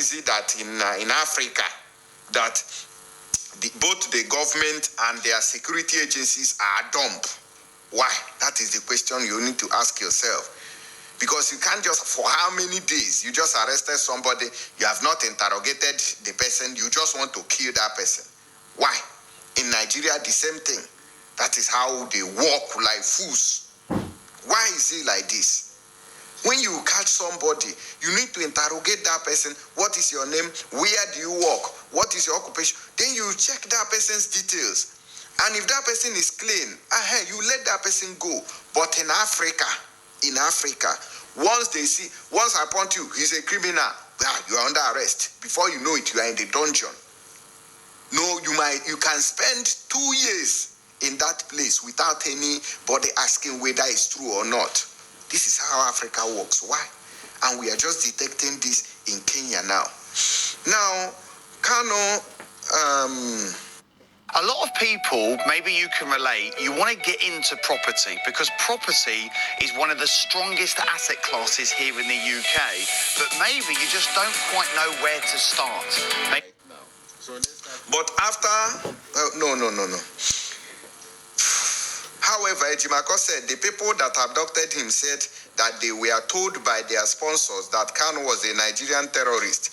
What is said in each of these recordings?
is it that in Africa that both the government and their security agencies are dumb? Why? That is the question you need to ask yourself. Because you can't just, for how many days, you just arrested somebody, you have not interrogated the person, you just want to kill that person. Why? In Nigeria, the same thing. That is how they walk like fools. Why is it like this? When you catch somebody, you need to interrogate that person. What is your name? Where do you work? What is your occupation? Then you check that person's details. And if that person is clean, you let that person go. But in Africa, once I point you, he's a criminal, you are under arrest. Before you know it, you are in the dungeon. No, you can spend 2 years in that place without anybody asking whether it's true or not. This is how Africa works. Why? And we are just detecting this in Kenya now. Now, Kano, a lot of people, maybe you can relate, you want to get into property because property is one of the strongest asset classes here in the UK, but maybe you just don't quite know where to start. But after, no. However, Ejimako said the people that abducted him said that they were told by their sponsors that Khan was a Nigerian terrorist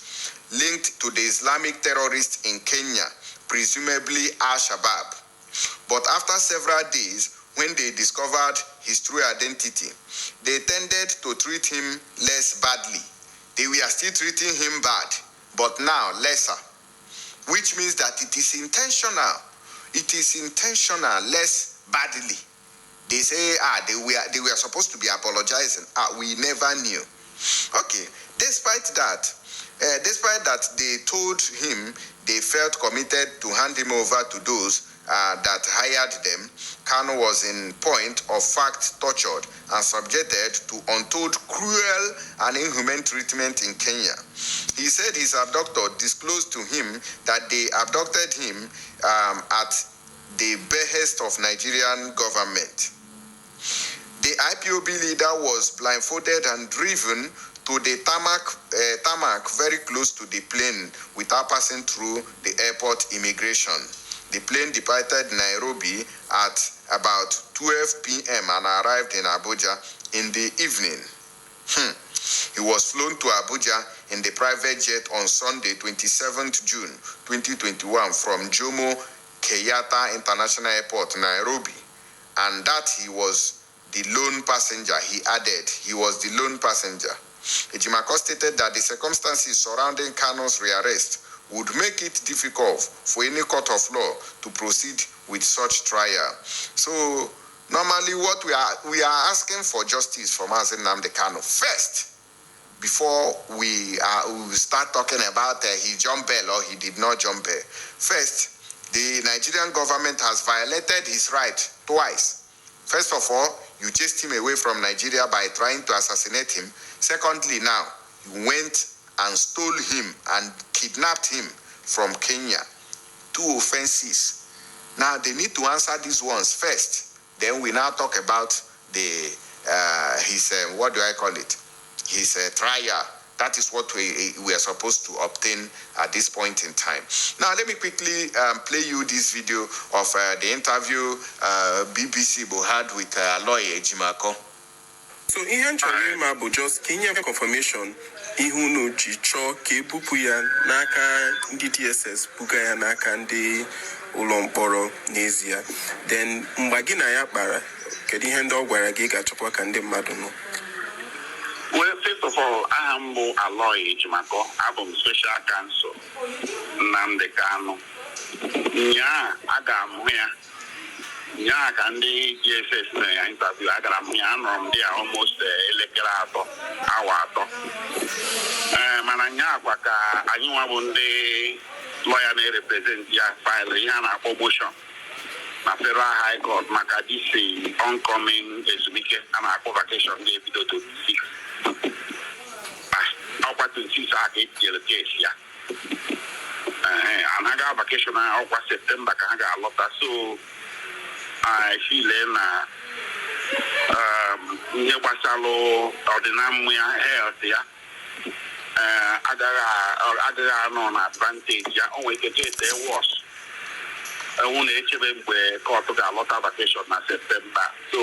linked to the Islamic terrorists in Kenya, presumably Al-Shabaab. But after several days, when they discovered his true identity, they tended to treat him less badly. They were still treating him bad, but now lesser, which means that it is intentional. It is intentional, less badly. They say, they were supposed to be apologizing. We never knew. Okay, despite that they told him they felt committed to hand him over to those that hired them, Kanu was in point of fact tortured and subjected to untold cruel and inhumane treatment in Kenya. He said his abductor disclosed to him that they abducted him at the behest of Nigerian government. The IPOB leader was blindfolded and driven to the tarmac very close to the plane without passing through the airport immigration. The plane departed Nairobi at about 12 p.m. and arrived in Abuja in the evening. He was flown to Abuja in the private jet on Sunday, 27th June 2021 from Jomo Kenyatta International Airport, Nairobi, and that he was the lone passenger. He added, he was the lone passenger. Ejimako stated that the circumstances surrounding Kanu's rearrest would make it difficult for any court of law to proceed with such trial. So normally what we are asking for justice for Mazi Nnamdi Kanu first, before we start talking about he jumped bail or he did not jump bail. First, the Nigerian government has violated his right twice. First of all, you chased him away from Nigeria by trying to assassinate him. Secondly, now, you went and stole him and kidnapped him from Kenya. 2 offenses. Now, they need to answer these ones first. Then we now talk about his trial. That is what we are supposed to obtain at this point in time. Now, let me quickly play you this video of the interview BBC had with lawyer Ejimako. So, ihe nchọrọ ịma bụ just ka inye confirmation ihu na ji chọọ ka ebupu ya n'aka ndị DSS buga ya n'aka ndị ụlọ mkpọrọ n'ezie. Then mgbe gị na ya kpara, kedu ihe ndị ọ gwara gị ga-achọkwa ka ndị mmadụ nọ? Well, first of all, I am Aloy Ejimako. I'm Special Counsel Nnamdi Kanu. Yeah, can the DSS interview? I got almost hour. Mananya Waka, I want the lawyer represent your file, Yana promotion. Na Federal High Court, Makadisi, oncoming exhibition and a convocation day video to 6. Opportunity to case here. And I got vacation over September, I got a lot of so. I feel Nebasalo or the Namia health, yeah. agaghị anọ na advantage ya o nwere ike get worse. Ewu na-echebe mgbe kọtụ ga-alọta vacation na Septemba. So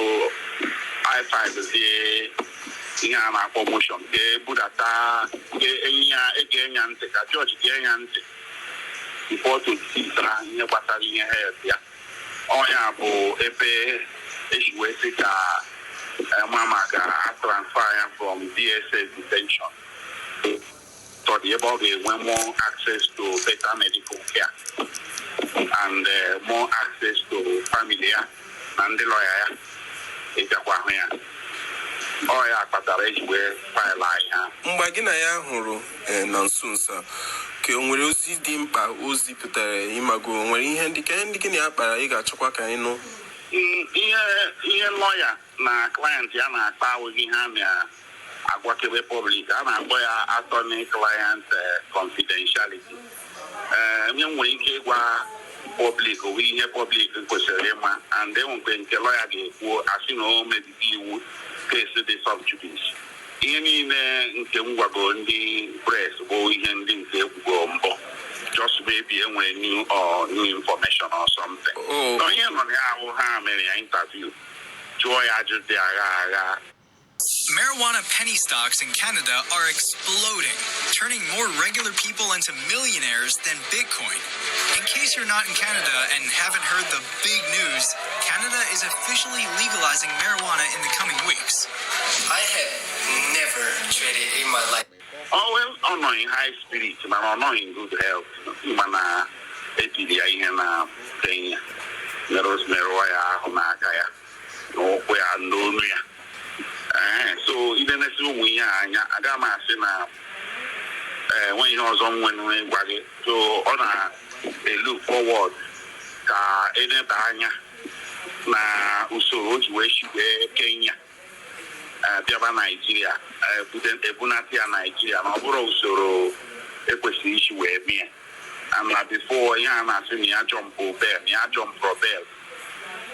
I5 zie ihe a na-akpọ motion ga-ebudata ege enya ntị ka George ga-enya ntị before to tisara ihe gbasara ihe health ya. Ọnya bụ ebe eji wee sị ka mama ga-transfer ya from DSS detention to the ebe ọ ga-enwe more access to better medical care and more access to family ya na ndị lawyer ya ịjakwa ahụ ya. Ọ ya kpatara eji wee file ahịa. Mgbe gị na ya hụrụ na nso nso ka o nwere ozi dị mkpa ozi pụtara ịmago nwere ihe ndị gị na ya kpara ị ga-achọkwa ka anyị nụ. Ihe lawyer na client ya na-akpa awụghị ha na-agwakebe public a na-akpọ ya attorney client confidentiality. Onye nwere ike ịgwa public owe ihe public kwesịrị ịma and enwekwe nke lawyer ga-ekwu asị na o mebiri iwu case dị sub judice. Ihe niile nke m gwago ndị press bụ ihe ndị nke ekwugo mbọ just maybe enwere new information or something. Onye nọ na ahụ ha mere ya interview jụọ ya ajụjụ dị agha. Marijuana penny stocks in Canada are exploding, turning more regular people into millionaires than Bitcoin. In case you're not in Canada and haven't heard the big news, Canada is officially legalizing marijuana in the coming weeks. I have never traded in my life. Oh, well, not in high spirit, but not in good health. Mana etiri ya ihe na Kenya. Merụọ ya ahụ n'aka ya na ụkwụ ya n'olu ya. So even if you win anya aga m asị na nwe ihe ọzọ nwere gwa gị. So ọ na look forward ka edeba anya na usoro o ji wee shibe Kenya bịaba Nigeria ebunata ya Nigeria na ọ bụrụ usoro ekwesịrị isi wee mee. And before ihe a na-asị na ya jọmpụ bel na ya jọmpụ bel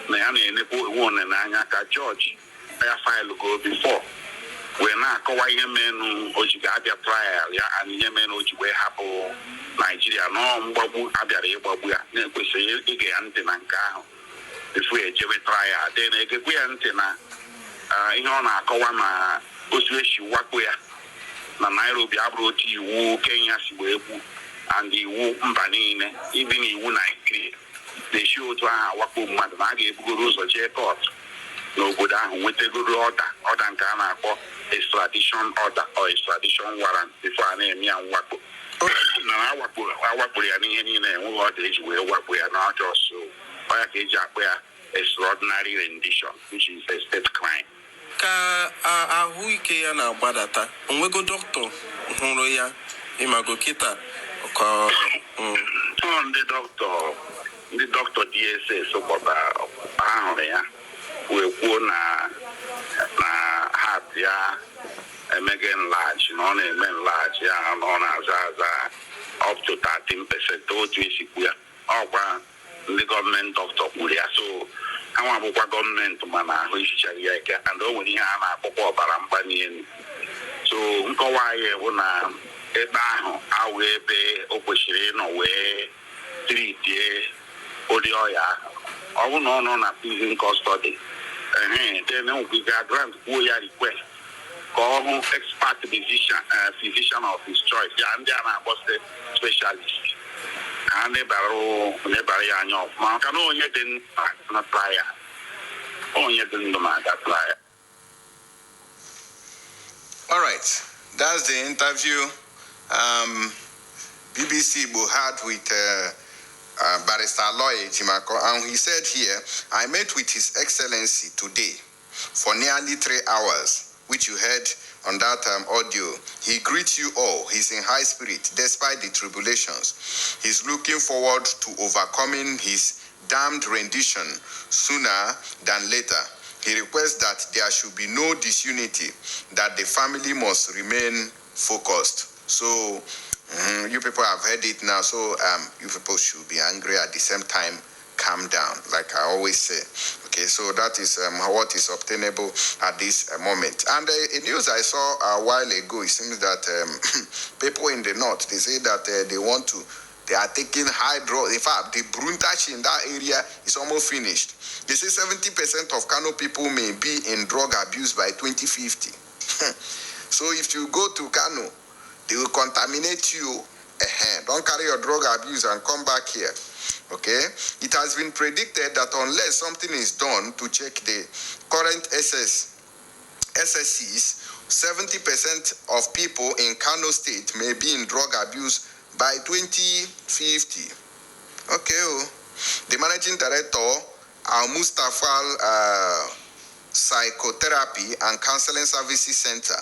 na ya na-enekwa iwu n'anya ka George ya file go before wee na-akọwa ihe menụ o ji ga-abịa trial ya and ihe menụ o ji wee hapụ Nigeria nọọ mgbagbu abịara ịgbagbu ya na-ekwesịghị ige ya ntị na nke ahụ before ejebe trial dị na-egekwe ya ntị na ihe ọ na-akọwa na otu esi wakpo ya na Nairobi abụrụ otu iwu Kenya si wee gbu and iwu mba niile ibi na iwu Nigeria na-esi otu ahụ awakpo mmadụ na a ga-ebugoro ụzọ jee court n'obodo ahụ nwetagoro ọda nke a na-akpọ extradition order or extradition warrant before a na-eme ya mwakpo na awakporo ya n'ihe niile enweghị ọda eji wee wakpo ya n'ọjọọ. So ọ ya ka eji akpọ ya extraordinary rendition which is a state crime. Ka ahụike ya na-agbadata onwego dọkịta hụrụ ya ịmago kịta ka ndị dọkịta DSS gbara ahụrụ ya wee kwuo na heart ya emege enlarge na ọ na-eme enlarge ya na ọ na-aza up to 13% otu esikwu ya ọgwa ndị gọọmenti dọkịta kwuru ya. So ha bụkwa gọọmenti mana ahụ isichara ya ike and o nwere ihe a na-akpọkwa ọbara mgbali elu. So nkọwa anyị bụ na ebe ahụ awụ ebe o kwesịrị ịnọ wee tritie ụdị ọya ahụ. Ọ bụ na ọ nọ na prison custody then we got grant kwuo ya request ka ọ hụ expert physician of his choice ya ndị a na-akpọ specialist ka ha nebara ya anya ọfụma maka na onye dị na trial onye dị ndụ na-aga trial. All right, that's the interview BBC Igbo had with Barrister Aloy Ejimakor, and he said here, I met with His Excellency today for nearly 3 hours, which you heard on that audio. He greets you all. He's in high spirit despite the tribulations. He's looking forward to overcoming his damned rendition sooner than later. He requests that there should be no disunity, that the family must remain focused. So you people have heard it now, so you people should be angry at the same time calm down, like I always say. Okay, so that is what is obtainable at this moment. And a news I saw a while ago, it seems that people in the north, they say that they are taking high drugs. In fact, the Bruntash in that area is almost finished. They say 70% of Kano people may be in drug abuse by 2050. So if you go to Kano, they will contaminate you. Don't carry your drug abuse and come back here. Okay? It has been predicted that unless something is done to check the current SSCs, 70% of people in Kano State may be in drug abuse by 2050. Okay. The managing director, Al-Mustafa Psychotherapy and Counseling Services Center,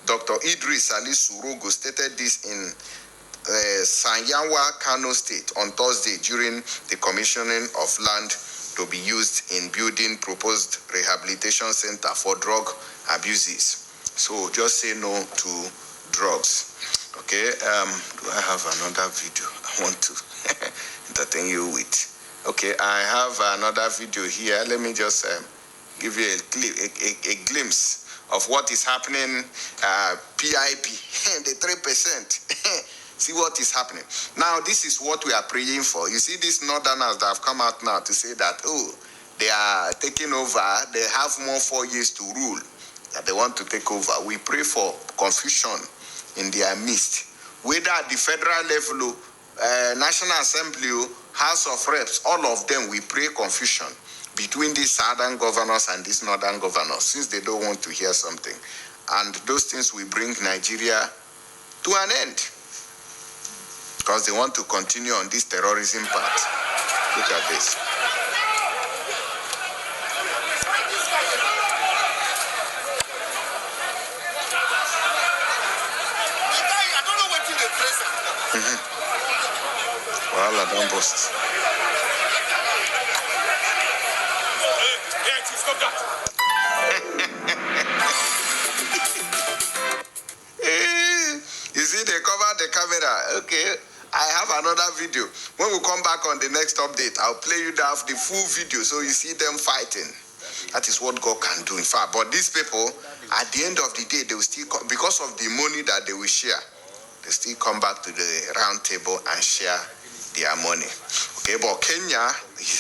Dr. Idris Ali Surogo, stated this in Sanyawa, Kano State on Thursday during the commissioning of land to be used in building proposed rehabilitation center for drug abuses. So just say no to drugs. Okay, do I have another video I want to entertain you with? Okay, I have another video here. Let me just give you a glimpse of what is happening. PIP, the 3%. See what is happening. Now, this is what we are praying for. You see these northerners that have come out now to say that, they are taking over. They have more 4 years to rule, that they want to take over. We pray for confusion in their midst. Whether at the federal level, National Assembly, House of Reps, all of them, we pray confusion between these southern governors and these northern governors, since they don't want to hear something. And those things will bring Nigeria to an end, because they want to continue on this terrorism path. Look at this. Well, I don't boast. Stop that. You see, they covered the camera. Okay, I have another video. When we come back on the next update, I'll play you the full video so you see them fighting. That is what God can do, in fact. But these people, at the end of the day, they will still come, because of the money that they will share, they still come back to the round table and share their money. Okay, but Kenya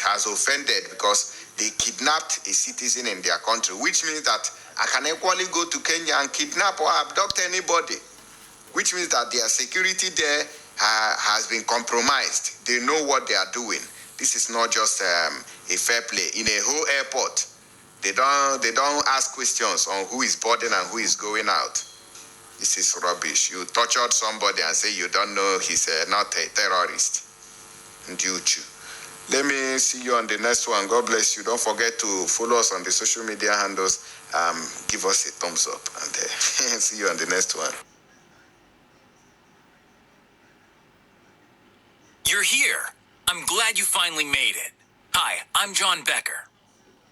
has offended because they kidnapped a citizen in their country, which means that I can equally go to Kenya and kidnap or abduct anybody, which means that their security there has been compromised. They know what they are doing. This is not just a fair play. In a whole airport, they don't ask questions on who is boarding and who is going out. This is rubbish. You tortured somebody and say you don't know he's not a terrorist. Let me see you on the next one. God bless you. Don't forget to follow us on the social media handles. Give us a thumbs up and see you on the next one. You're here. I'm glad you finally made it. Hi, I'm John Becker.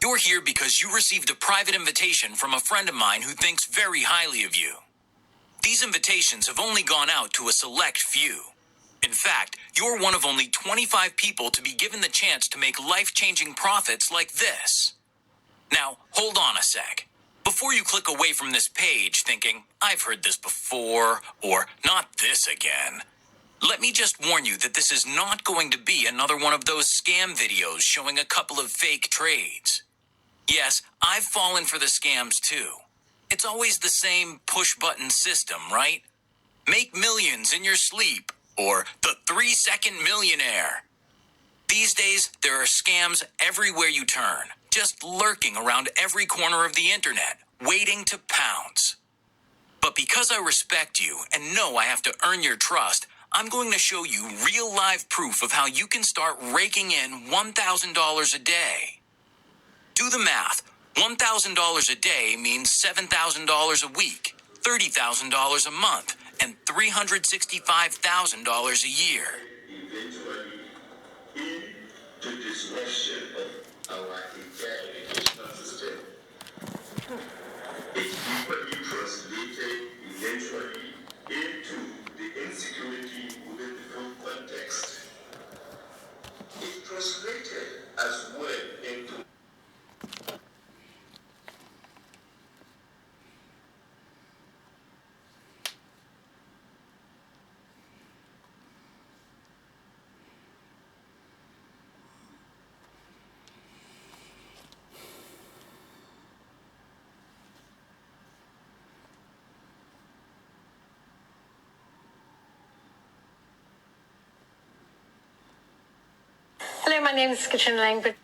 You're here because you received a private invitation from a friend of mine who thinks very highly of you. These invitations have only gone out to a select few. In fact, you're one of only 25 people to be given the chance to make life-changing profits like this. Now, hold on a sec. Before you click away from this page thinking, I've heard this before, or not this again, let me just warn you that this is not going to be another one of those scam videos showing a couple of fake trades. Yes, I've fallen for the scams too. It's always the same push-button system, right? Make millions in your sleep, or the 3-second millionaire. These days, there are scams everywhere you turn, just lurking around every corner of the internet, waiting to pounce. But because I respect you and know I have to earn your trust, I'm going to show you real live proof of how you can start raking in $1,000 a day. Do the math. $1,000 a day means $7,000 a week, $30,000 a month, and $365,000 a year. Eventually, in the disruption of our entire educational system, it deeply translated eventually into the insecurity within the full context. It translated as Hello, my name is Katrina Langford.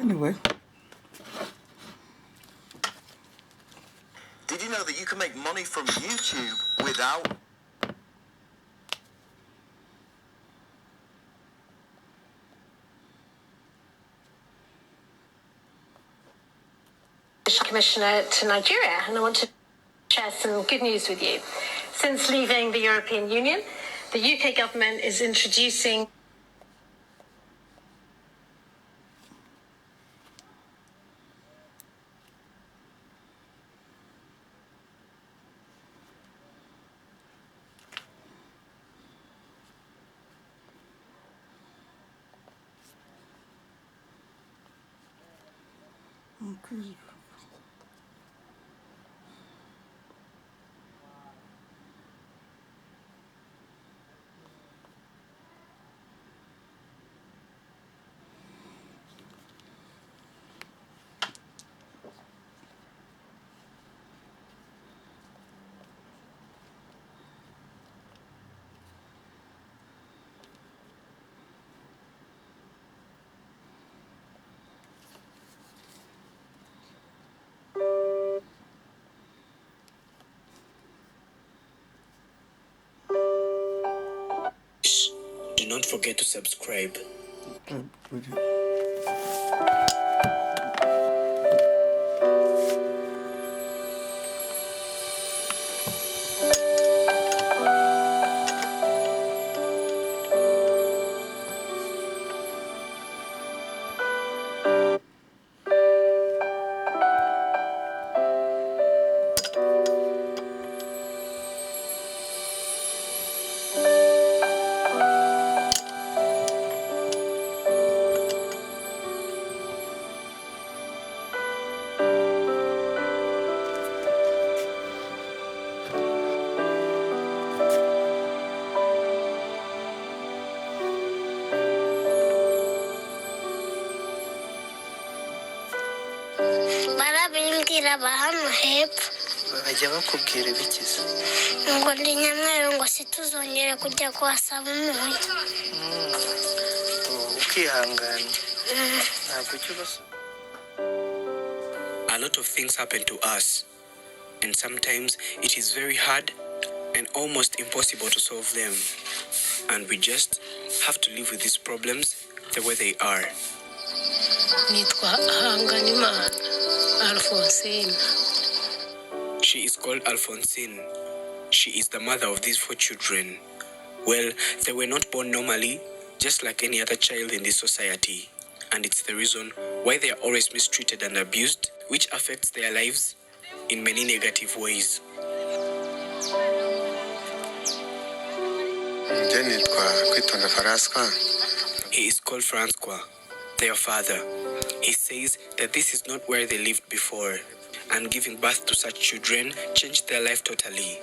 Anyway. Did you know that you can make money from YouTube without... Commissioner to Nigeria, and I want to share some good news with you. Since leaving the European Union, the UK government is introducing Okay. Do not forget to subscribe. barabindira bahano hepfo bajya bakubwira ibikiza ngo ndi nyamweru ngo situzongere kujya kuhasaba umunyu ukihangana ntabwo cyubasa. A lot of things happen to us, and sometimes it is very hard and almost impossible to solve them, and we just have to live with these problems the way they are. nitwa Hanganimana Alphonsine. She is called Alphonsine. She is the mother of these 4 children. Well, they were not born normally, just like any other child in this society. And it's the reason why they are always mistreated and abused, which affects their lives in many negative ways. He is called Francois, their father. He says that this is not where they lived before, and giving birth to such children changed their life totally.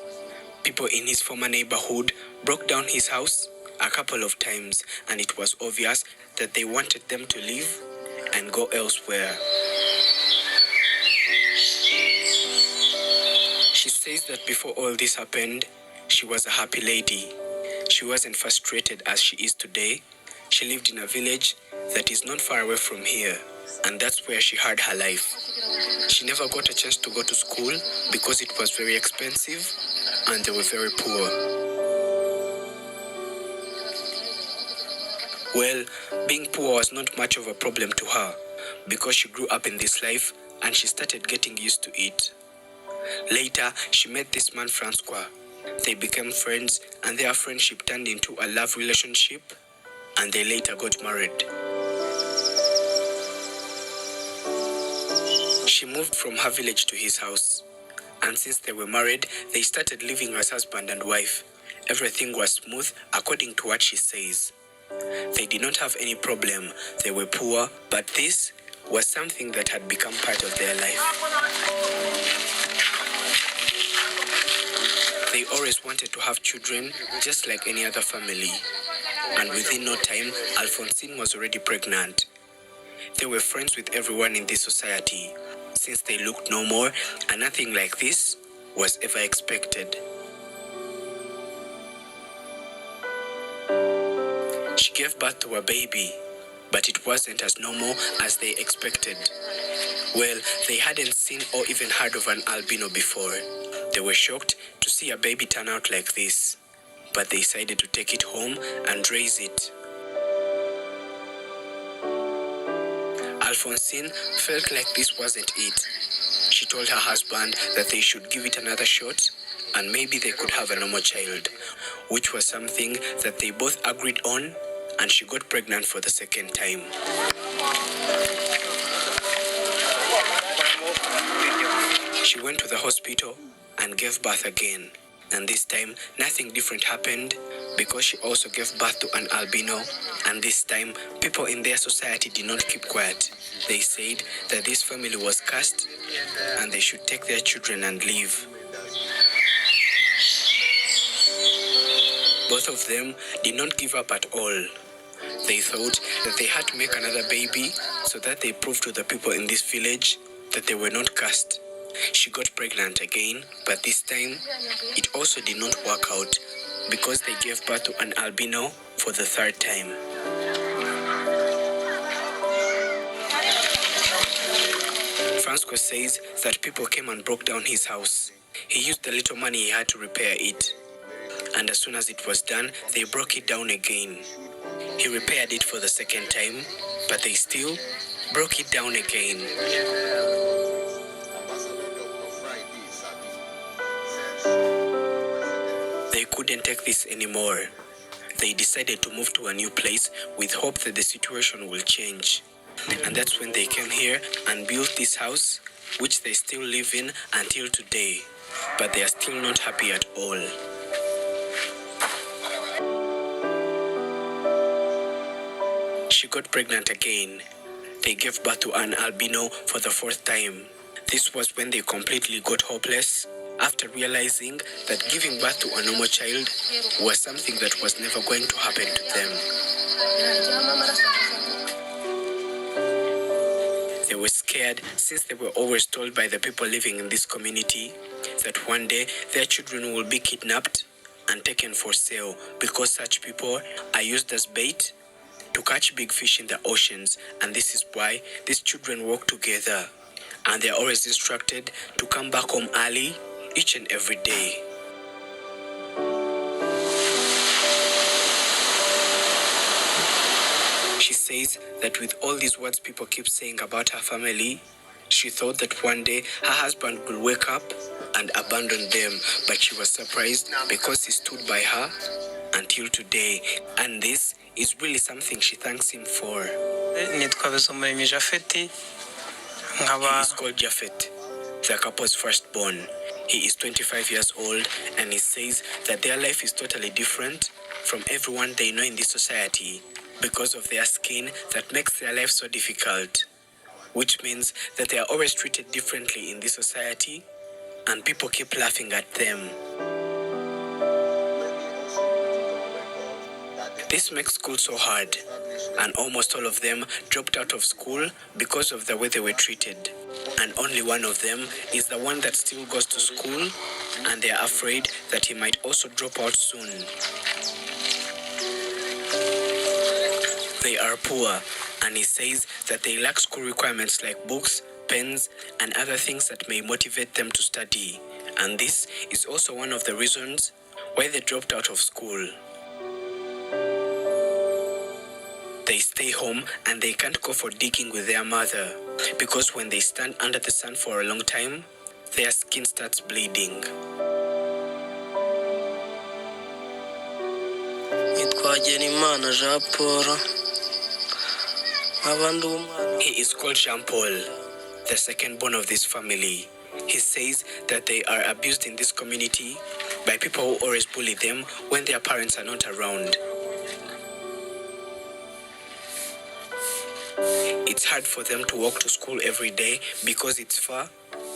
People in his former neighborhood broke down his house a couple of times, and it was obvious that they wanted them to leave and go elsewhere. She says that before all this happened, she was a happy lady. She wasn't frustrated as she is today. She lived in a village that is not far away from here, and that's where she had her life. She never got a chance to go to school because it was very expensive and they were very poor. Well, being poor was not much of a problem to her because she grew up in this life and she started getting used to it. Later, she met this man Francois. They became friends, and their friendship turned into a love relationship, and they later got married. She moved from her village to his house, and since they were married, they started living as husband and wife. Everything was smooth according to what she says. They did not have any problem. They were poor, but this was something that had become part of their life. They always wanted to have children, just like any other family. And within no time, Alphonsine was already pregnant. They were friends with everyone in this society, since they looked no more, and nothing like this was ever expected. She gave birth to a baby, but it wasn't as normal as they expected. Well, they hadn't seen or even heard of an albino before. They were shocked to see a baby turn out like this, but they decided to take it home and raise it. Alphonsine felt like this wasn't it. She told her husband that they should give it another shot and maybe they could have a normal child, which was something that they both agreed on, and she got pregnant for the second time. She went to the hospital and gave birth again, and this time nothing different happened because she also gave birth to an albino, and this time people in their society did not keep quiet. They said that this family was cursed and they should take their children and leave. Both of them did not give up at all. They thought that they had to make another baby so that they proved to the people in this village that they were not cursed. She got pregnant again, but this time it also did not work out because they gave birth to an albino for the third time. Francois says that people came and broke down his house. He used the little money he had to repair it. And as soon as it was done, they broke it down again. He repaired it for the second time, but they still broke it down again. They couldn't take this anymore. They decided to move to a new place with hope that the situation will change. And that's when they came here and built this house, which they still live in until today. But they are still not happy at all. She got pregnant again. They gave birth to an albino for the fourth time. This was when they completely got hopeless after realizing that giving birth to a normal child was something that was never going to happen to them. They were scared since they were always told by the people living in this community that one day their children will be kidnapped and taken for sale because such people are used as bait to catch big fish in the oceans, and this is why these children work together, and they are always instructed to come back home early each and every day. She says that with all these words people keep saying about her family, she thought that one day her husband will wake up and abandon them, but she was surprised because he stood by her until today, and this is really something she thanks him for. He is called Japhet, the couple's firstborn. He is 25 years old, and he says that their life is totally different from everyone they know in this society because of their skin that makes their life so difficult, which means that they are always treated differently in this society, and people keep laughing at them. This makes school so hard, and almost all of them dropped out of school because of the way they were treated. And only one of them is the one that still goes to school, and they are afraid that he might also drop out soon. They are poor, and he says that they lack school requirements like books, pens, and other things that may motivate them to study. And this is also one of the reasons why they dropped out of school. They stay home and they can't go for digging with their mother because when they stand under the sun for a long time, their skin starts bleeding. He is called Jean Paul, the second born of this family. He says that they are abused in this community by people who always bully them when their parents are not around. It's hard for them to walk to school every day because it's far,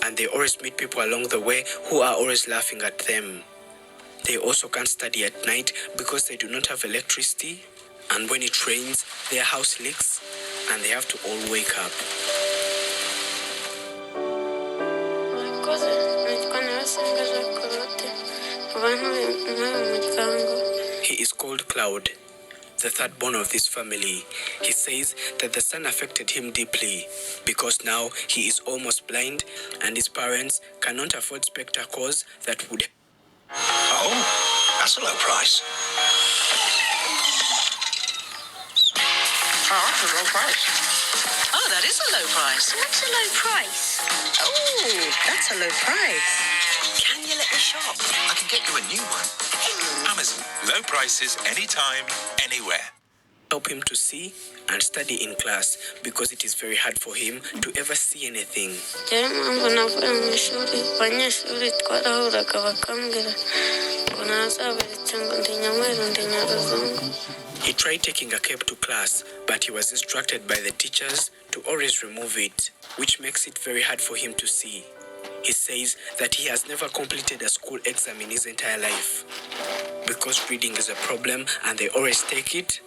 and they always meet people along the way who are always laughing at them. They also can't study at night because they do not have electricity, and when it rains, their house leaks, and they have to all wake up. He is called Cloud, the third born of this family. He says that the sun affected him deeply because now he is almost blind and his parents cannot afford spectacles that would... Oh, that's a low price. Oh, that's a low price. Oh, that is a low price. What's a low price? Oh, that's a low price. Can you let me shop? I can get you a new one. Amazon. Low prices anytime, anywhere. Help him to see and study in class because it is very hard for him to ever see anything. He tried taking a cape to class, but he was instructed by the teachers to always remove it, which makes it very hard for him to see. He says that he has never completed a school exam in his entire life because reading is a problem and they always take it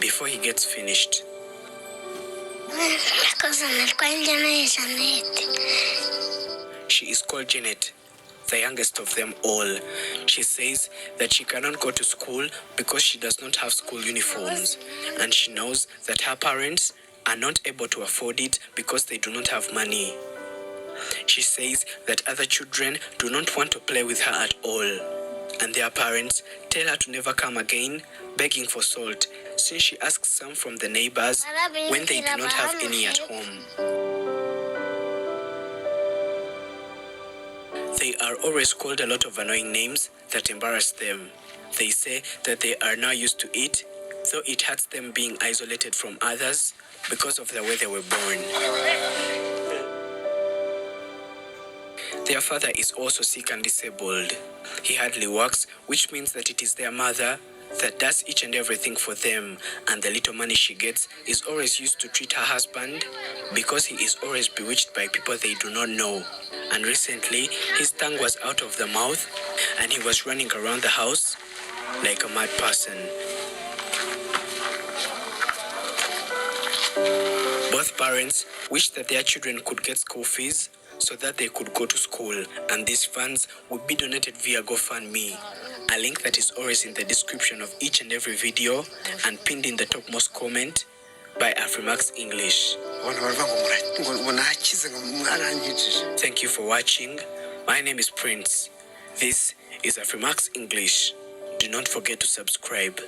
before he gets finished. She is called Janet, the youngest of them all. She says that she cannot go to school because she does not have school uniforms, and she knows that her parents are not able to afford it because they do not have money. She says that other children do not want to play with her at all, and their parents tell her to never come again, begging for salt, since she asks some from the neighbors when they do not have any at home. They are always called a lot of annoying names that embarrass them. They say that they are now used to it, though it hurts them being isolated from others because of the way they were born. Their father is also sick and disabled. He hardly works, which means that it is their mother that does each and everything for them, and the little money she gets is always used to treat her husband because he is always bewitched by people they do not know. And recently, his tongue was out of the mouth and he was running around the house like a mad person. Both parents wish that their children could get school fees so that they could go to school, and these funds would be donated via GoFundMe, a link that is always in the description of each and every video and pinned in the topmost comment by Afrimax English. Thank you for watching. My name is Prince. This is Afrimax English. Do not forget to subscribe.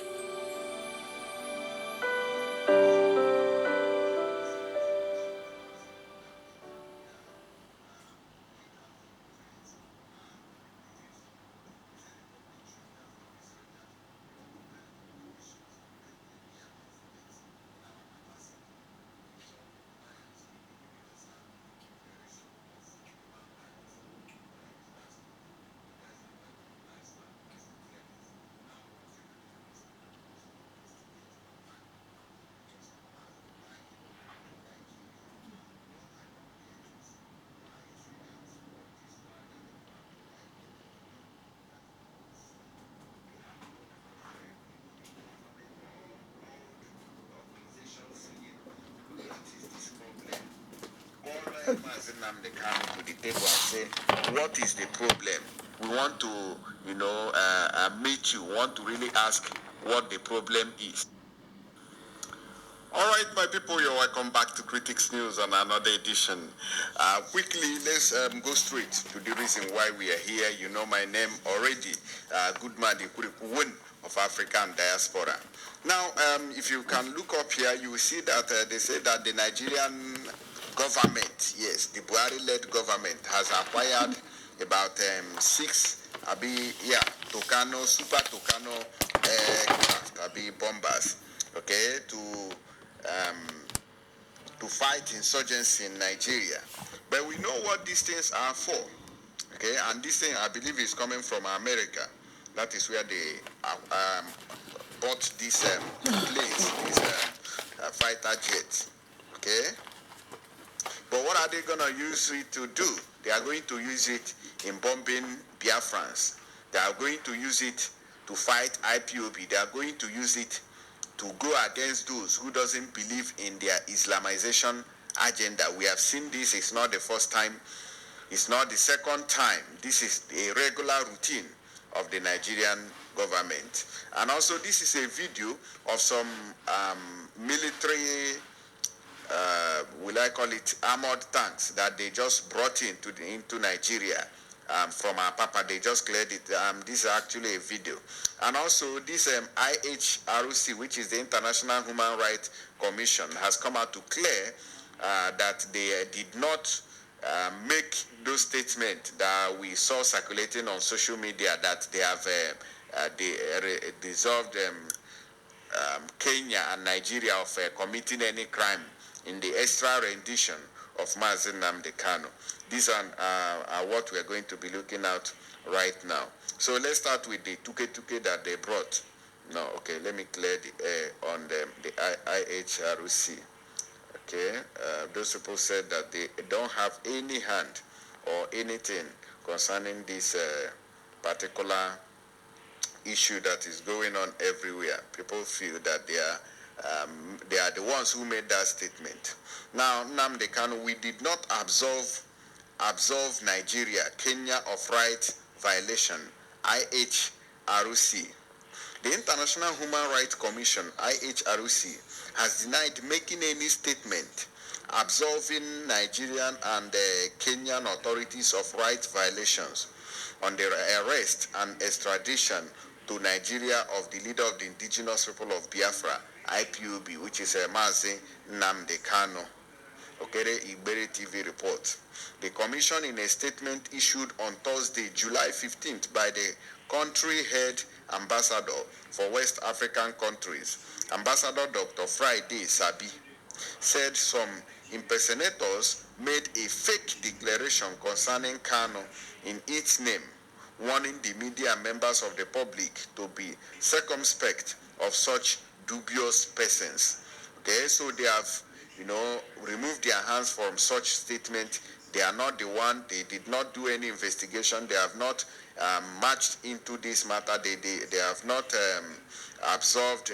They come to the table and say, what is the problem? We want to, meet you. We want to really ask what the problem is. All right, my people, you're welcome back to Critics News on another edition. Quickly, let's go straight to the reason why we are here. You know my name already, Goodman Ikuripuwen of African Diaspora. Now, if you can look up here, you will see that they say that the Nigerian government, yes, the Buhari-led government has acquired about 6 Tucano, Super Tucano aircraft, bombers, okay, to fight insurgency in Nigeria. But we know what these things are for, okay? And this thing, I believe, is coming from America. That is where they bought these planes, these fighter jets, okay? But what are they going to use it to do? They are going to use it in bombing Biafrans. They are going to use it to fight IPOB. They are going to use it to go against those who doesn't believe in their Islamization agenda. We have seen this. It's not the first time. It's not the second time. This is a regular routine of the Nigerian government. And also, this is a video of some military, will I call it, armored tanks that they just brought into Nigeria from our Papa. They just cleared it. This is actually a video. And also, this IHRC, which is the International Human Rights Commission, has come out to clear that they did not make those statements that we saw circulating on social media, that they have dissolved Kenya and Nigeria of committing any crime in the extra rendition of Mazi Nnamdi Kanu. These are what we are going to be looking at right now. So let's start with the tuke that they brought. No, okay, let me clear the air on the IHRC. Okay, those people said that they don't have any hand or anything concerning this particular issue that is going on everywhere. People feel that they are the ones who made that statement. Now, Nnamdi Kanu, we did not absolve Nigeria, Kenya of right violation, IHRC. The International Human Rights Commission, IHRC, has denied making any statement absolving Nigerian and Kenyan authorities of rights violations on the arrest and extradition to Nigeria of the leader of the indigenous people of Biafra, IPOB, which is Mazi Nnamdi Kanu. Okere Igbere TV report. The commission, in a statement issued on Thursday, July 15th, by the country head ambassador for West African countries, Ambassador Dr. Friday Sabi, said some impersonators made a fake declaration concerning Kanu in its name, warning the media and members of the public to be circumspect of such dubious persons. Okay, so they have, removed their hands from such statement. They are not the one. They did not do any investigation. They have not marched into this matter. They have not absolved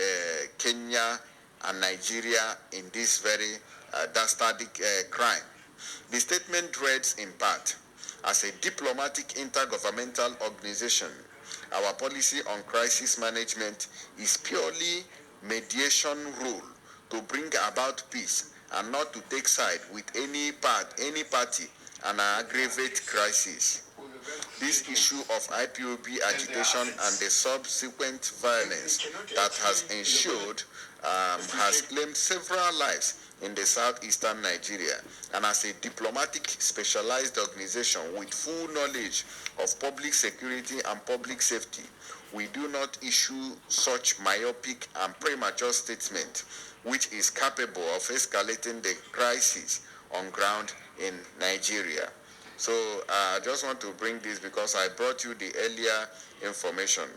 Kenya and Nigeria in this very dastardly crime. The statement reads in part, as a diplomatic intergovernmental organization, our policy on crisis management is purely mediation role to bring about peace and not to take side with any party and aggravate crisis. This issue of IPOB agitation and the subsequent violence that has ensued has claimed several lives in the southeastern Nigeria, and as a diplomatic specialized organization with full knowledge of public security and public safety, we do not issue such myopic and premature statement which is capable of escalating the crisis on ground in Nigeria. So I just want to bring this because I brought you the earlier information.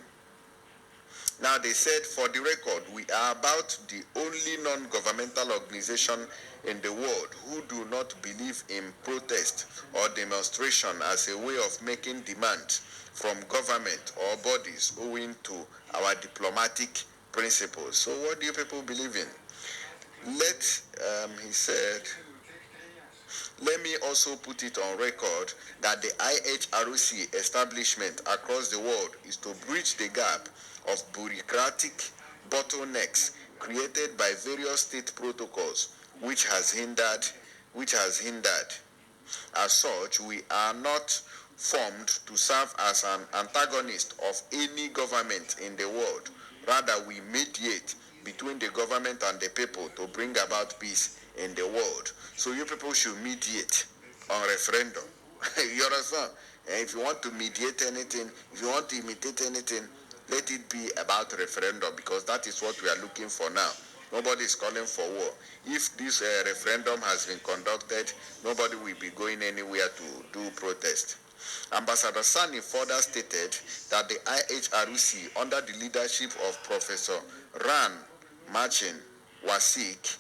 Now, they said, for the record, we are about the only non-governmental organization in the world who do not believe in protest or demonstration as a way of making demands from government or bodies owing to our diplomatic principles. So what do you people believe in? He said, let me also put it on record that the IHRC establishment across the world is to bridge the gap of bureaucratic bottlenecks created by various state protocols, which has hindered. As such, we are not formed to serve as an antagonist of any government in the world. Rather, we mediate between the government and the people to bring about peace in the world. So you people should mediate on referendum. You understand? And if you want to mediate anything, if you want to imitate anything, let it be about referendum, because that is what we are looking for now. Nobody is calling for war. If this referendum has been conducted, nobody will be going anywhere to do protest. Ambassador Sani further stated that the IHRC, under the leadership of Professor Ran Machin Wasik,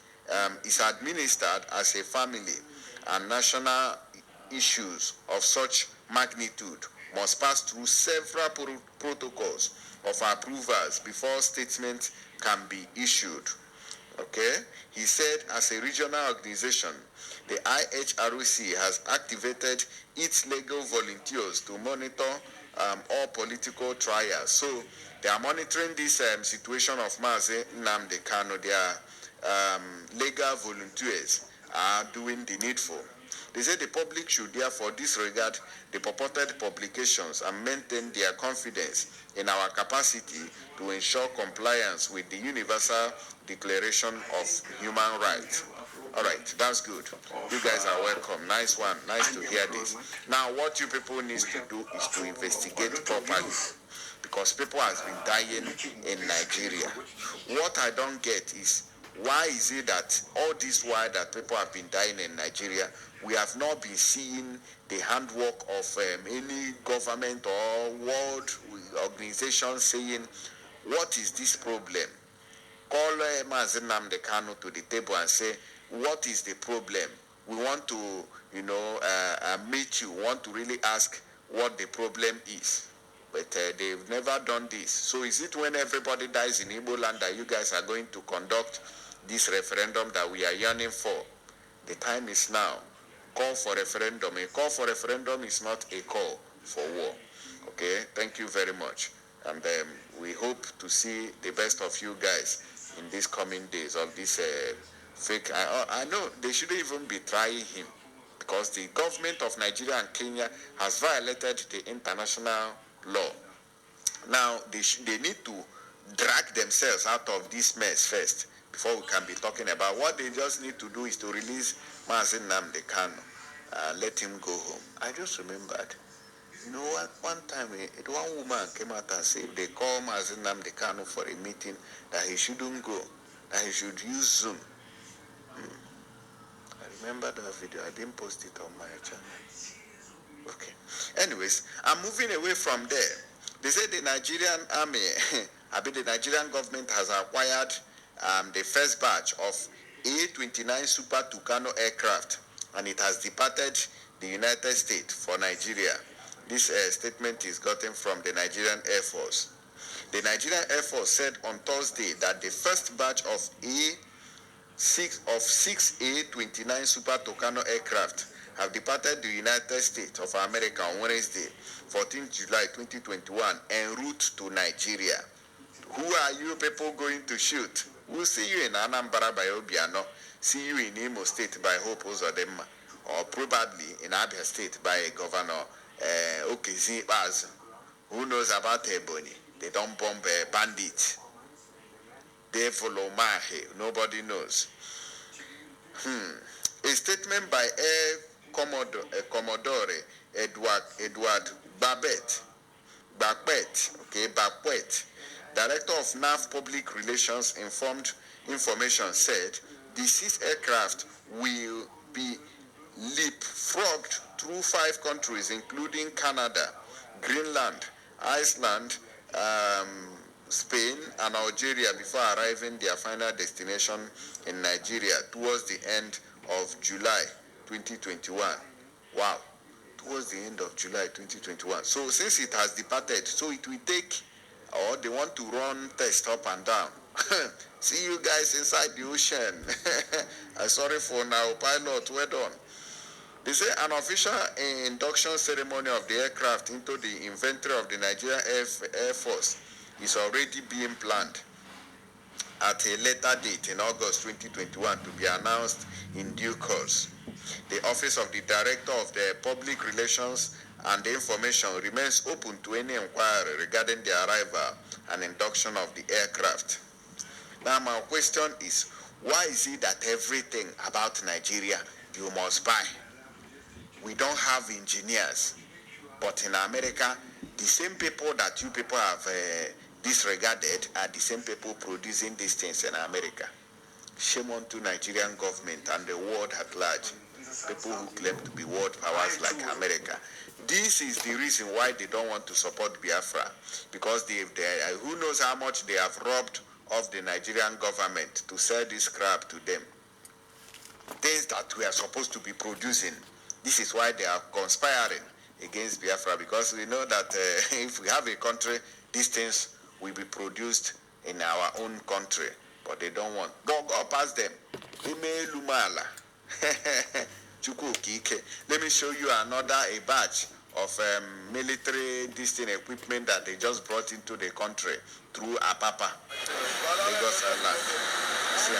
is administered as a family, and national issues of such magnitude must pass through several protocols of approvals before statements can be issued. Okay? He said, as a regional organization, the IHRC has activated its legal volunteers to monitor all political trials. So they are monitoring this situation of Mazi Nnamdi Kanu. Their legal volunteers are doing the needful. They say the public should therefore disregard the purported publications and maintain their confidence in our capacity to ensure compliance with the Universal Declaration of Human Rights. All right, that's good. You guys are welcome. Nice one. Nice to hear this. Now, what you people need to do is to investigate properly, because people have been dying in Nigeria. What I don't get is, why is it that all this while that people have been dying in Nigeria, we have not been seeing the handwork of any government or world organization saying, what is this problem? Call Mazi Nnamdi Kanu to the table and say, what is the problem? We want to, meet you. We want to really ask what the problem is. But they've never done this. So is it when everybody dies in Igbo land that you guys are going to conduct this referendum that we are yearning for? The time is now. Call for referendum. A call for referendum is not a call for war. Okay? Thank you very much. And we hope to see the best of you guys in these coming days of this fake. I know they shouldn't even be trying him, because the government of Nigeria and Kenya has violated the international law. Now, they need to drag themselves out of this mess first before we can be talking about. What they just need to do is to release Mazi Nnamdi Kanu, let him go home. I just remembered, one time one woman came out and said they call Mazi Nnamdi Kanu for a meeting, that he shouldn't go, that he should use Zoom. I remember that video. I didn't post it on my channel. Okay. Anyways, I'm moving away from there. They say the Nigerian army, the Nigerian government has acquired the first batch of A-29 Super Tucano aircraft, and it has departed the United States for Nigeria. This statement is gotten from the Nigerian Air Force. The Nigerian Air Force said on Thursday that the first batch of six A-29 Super Tucano aircraft have departed the United States of America on Wednesday, 14 July 2021, en route to Nigeria. Who are you people going to shoot? We'll see you in Anambra by Obiano, see you in Imo State by Hope Uzodinma, or probably in Abia State by Governor Okezi Baz. Who knows about Ebony? They don't bomb bandits. They follow Mahe. Nobody knows. A statement by Air Commodore Edward Babet, Director of NAV Public Relations, information said the 6 aircraft will be leapfrogged through 5 countries, including Canada, Greenland, Iceland, Spain, and Algeria, before arriving their final destination in Nigeria towards the end of July 2021. Wow, towards the end of July 2021. So since it has departed, so it will take, or they want to run tests up and down. See you guys inside the ocean. I'm sorry for now, pilot, well done. They say an official induction ceremony of the aircraft into the inventory of the Nigerian Air Force is already being planned at a later date in August 2021 to be announced in due course. The Office of the Director of the Public Relations and the Information remains open to any inquiry regarding the arrival and induction of the aircraft. Now my question is, why is it that everything about Nigeria you must buy? We don't have engineers, but in America, the same people that you people have disregarded are the same people producing these things in America. Shame on to Nigerian government and the world at large. People who claim to be world powers like America. This is the reason why they don't want to support Biafra, because they who knows how much they have robbed of the Nigerian government to sell this crap to them. Things that we are supposed to be producing. This is why they are conspiring against Biafra, because we know that if we have a country, these things will be produced in our own country, but they don't want. Go past them. Let me show you a batch of military equipment that they just brought into the country through Apapa, Lagos Island. See.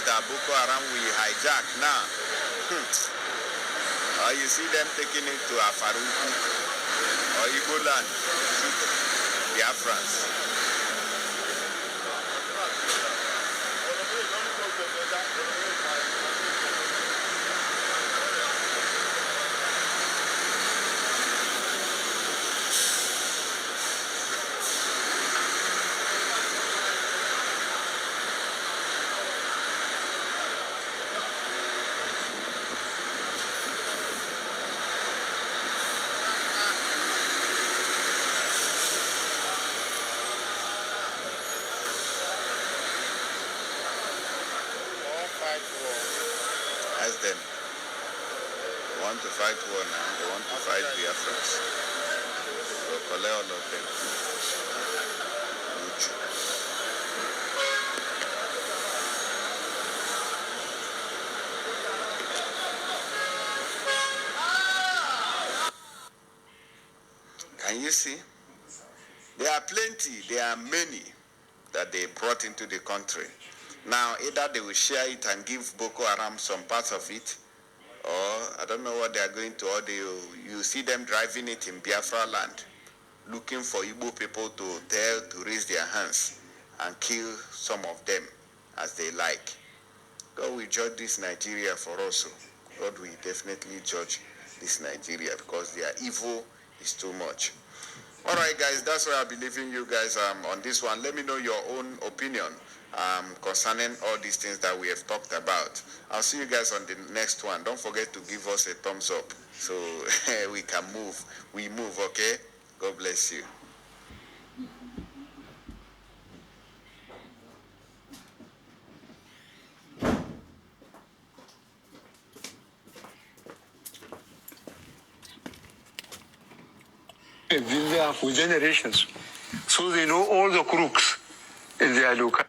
That Boko Haram will hijack now. Or you see them taking it to Afaruku or Igbo land, Biafrans. Ask them. They want to fight war now. They want to fight Biafrans. So collect all of them. Can you see? There are plenty, there are many that they brought into the country. Now, either they will share it and give Boko Haram some parts of it, or I don't know what they are going to, or you see them driving it in Biafra land, looking for Igbo people to raise their hands and kill some of them as they like. God will judge this Nigeria for us. God will definitely judge this Nigeria, because their evil is too much. All right, guys, that's why I believe in you guys on this one. Let me know your own opinion concerning all these things that we have talked about. I'll see you guys on the next one. Don't forget to give us a thumbs up so we can move. We move, okay? God bless you. Been there for generations, so they know all the crooks in their local.